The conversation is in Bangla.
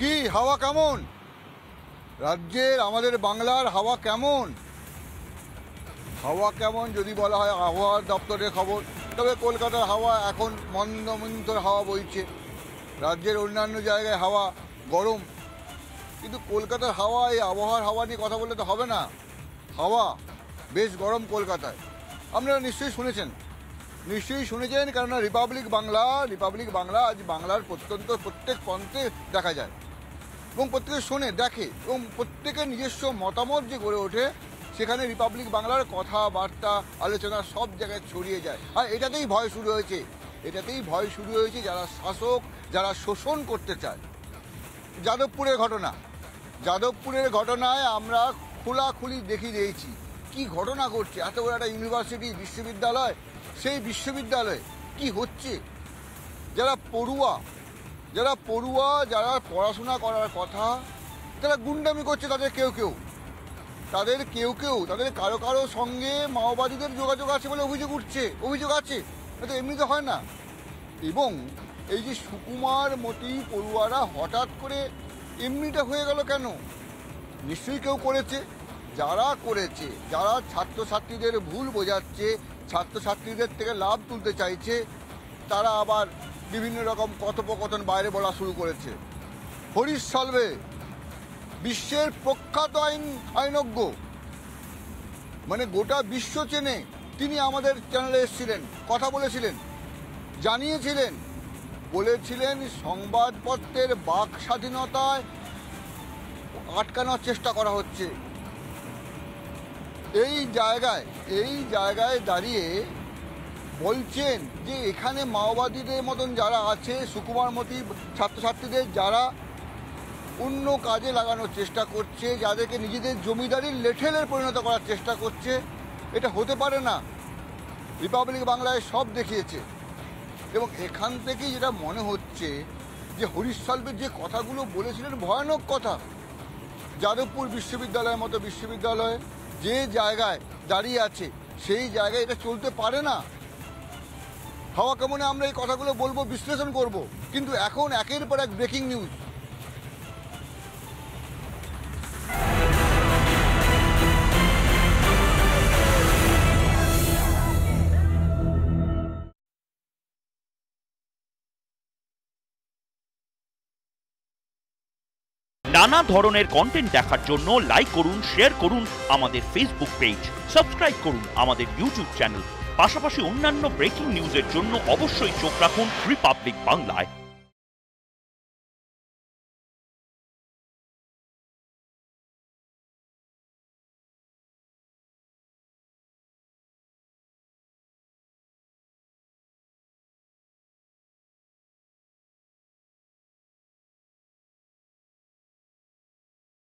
কি হাওয়া কেমন? রাজ্যের আমাদের বাংলার হাওয়া কেমন? হাওয়া কেমন যদি বলা হয় আবহাওয়া দপ্তরের খবর, তবে কলকাতার হাওয়া এখন মন্দমন্তর হাওয়া বইছে। রাজ্যের অন্যান্য জায়গায় হাওয়া গরম, কিন্তু কলকাতার হাওয়া, এই আবহাওয়ার হাওয়া নিয়ে কথা বললে তো হবে না। হাওয়া বেশ গরম কলকাতায়। আপনারা নিশ্চয়ই শুনেছেন, কেননা রিপাবলিক বাংলা আজ বাংলার প্রত্যেক প্রান্তে দেখা যায় এবং প্রত্যেকে শোনে, দেখে এবং প্রত্যেকের নিজস্ব মতামত যে গড়ে ওঠে, সেখানে রিপাবলিক বাংলার কথাবার্তা আলোচনা সব জায়গায় ছড়িয়ে যায়। আর এটাতেই ভয় শুরু হয়েছে যারা শাসক, যারা শোষণ করতে চায়। যাদবপুরের ঘটনায় আমরা খোলাখুলি দেখিয়ে দিয়েছি কি ঘটনা ঘটছে। এত বড় একটা ইউনিভার্সিটি, বিশ্ববিদ্যালয়, সেই বিশ্ববিদ্যালয়ে কি হচ্ছে। যারা পড়ুয়া, যারা পড়াশোনা করার কথা, তারা গুন্ডামি করছে। তাদের কারো সঙ্গে মাওবাদীদের যোগাযোগ আছে বলে অভিযোগ আছে, তো এমনিতে হয় না। এবং এই যে সুকুমার মতি পড়ুয়ারা হঠাৎ করে এমনিটা হয়ে গেল কেন? নিশ্চয়ই কেউ করেছে। যারা ছাত্রছাত্রীদের ভুল বোঝাচ্ছে, ছাত্রছাত্রীদের থেকে লাভ তুলতে চাইছে, তারা আবার বিভিন্ন রকম কথোপকথন বাইরে বলা শুরু করেছে। হরিশ সালভে বিশ্বের প্রখ্যাত আইনজ্ঞ, মানে গোটা বিশ্ব চেনে, তিনি আমাদের চ্যানেলে এসেছিলেন, কথা বলেছিলেন সংবাদপত্রের বাক স্বাধীনতায় আটকানোর চেষ্টা করা হচ্ছে। এই জায়গায় দাঁড়িয়ে বলছেন যে এখানে মাওবাদীদের মতন যারা আছে, সুকুমার মতি ছাত্রছাত্রীদের যারা অন্য কাজে লাগানোর চেষ্টা করছে, যাদেরকে নিজেদের জমিদারির লেঠেলের পরিণত করার চেষ্টা করছে, এটা হতে পারে না। রিপাবলিক বাংলায় সব দেখিয়েছে। এবং এখান থেকেই যেটা মনে হচ্ছে যে হরিশ সালভে যে কথাগুলো বলেছিলেন, ভয়ানক কথা। যাদবপুর বিশ্ববিদ্যালয়ের মতো বিশ্ববিদ্যালয় যে জায়গায় দাঁড়িয়ে আছে, সেই জায়গায় এটা চলতে পারে না। হাওয়া কেমনে আমরা এই কথাগুলো বলবো, বিশ্লেষণ করব, কিন্তু এখন একের পর এক ব্রেকিং নিউজ। নানা ধরনের কন্টেন্ট দেখার জন্য লাইক করুন, শেয়ার করুন আমাদের ফেসবুক পেজ, সাবস্ক্রাইব করুন আমাদের ইউটিউব চ্যানেল। পাশাপাশি অন্যান্য ব্রেকিং নিউজের জন্য অবশ্যই চোখ রাখুন রিপাবলিক বাংলায়।